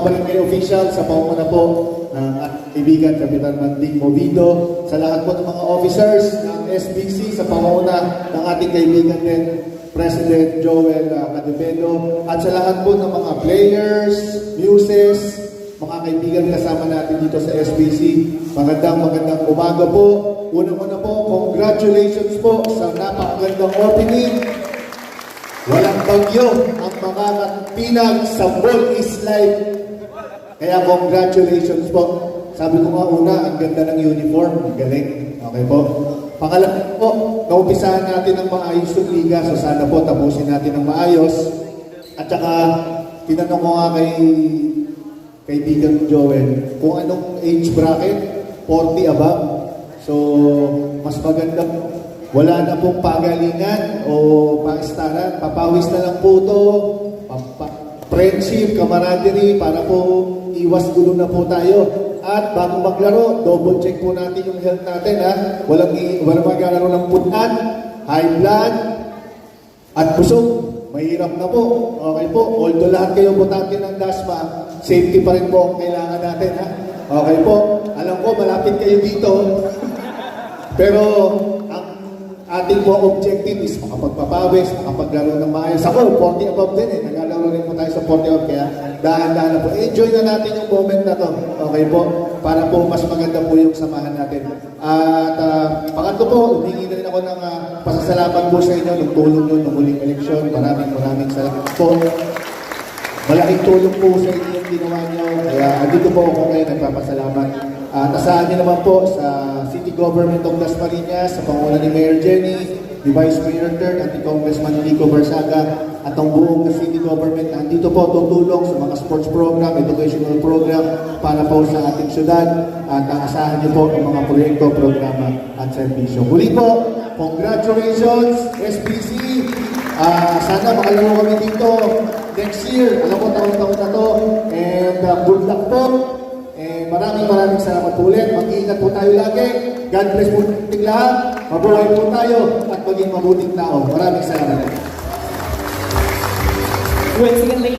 barangay official sa pamumuno po ng ating kaibigan Kapitan Manding Movido, sa lahat po ng mga officers ng SBC sa pamumuno ng ating kaibigan din President Joel Cadepedo, at sa lahat po ng mga players, muses, mga kaibigan kasama natin dito sa SBC. Magandang umaga po. Una-una po, congratulations po sa napakagandang opening. Walang bagyo ang makakapinag sa Ball is Life. Kaya congratulations po. Sabi ko nga una, ang ganda ng uniform. Ang galing. Okay po. Pangalawa po, naumpisahan natin ng maayos yung liga. So sana po tapusin natin ng maayos. At saka, tinanong ko nga kay kaibigan Joel kung anong age bracket, 40 above. So, mas maganda, wala na pong pagalingan o paistaran. Papawis na lang po ito. Friendship, camaraderie, para po iwas gulo na po tayo. At bago maglaro, double check po natin yung health natin. Walang maglalaro ng punan, high blood, at busog. Mahirap na po. Okay po. Although lahat kayo butante ng DASMA, safety pa rin po ang kailangan natin. Okay po. Alam ko, malapit kayo dito. Pero ang ating po objective is makapagpapawis, makapaglaro ng maayos. Ako, 40 above din eh. Naglalaro rin po tayo sa 40 above. Kaya dahan-dahan na po. Enjoy na natin yung moment na to. Okay po? Para po mas maganda po yung samahan natin. At pangatlo po, humingi na rin ako ng pasasalamat po sa inyo ng tulong nyo ng huling eleksyon. Maraming salamat po. Malaking tulong po sa inyo yung ginawa nyo. Kaya andito po ako kayo nagpapasalamat. Asahan niyo naman po sa City Government of Dasmariñas, sa panguna ni Mayor Jenny, ni Vice Mayor Third, at ni Congressman Nico Barsaga, at ang buong City Government. Andito po tutulong sa mga sports program, educational program para po sa ating syudad. At asahan niyo po ang mga proyekto, programa at serbisyo. Muli po, congratulations SBC! Sana makalaro kami dito next year. Alam ko, taon-taon na to. And good luck po. Maraming salamat po ulit. Mag-iingat po tayo lagi. God bless po natin lahat. Mabuhay po tayo at maging mabuting tao. Maraming salamat.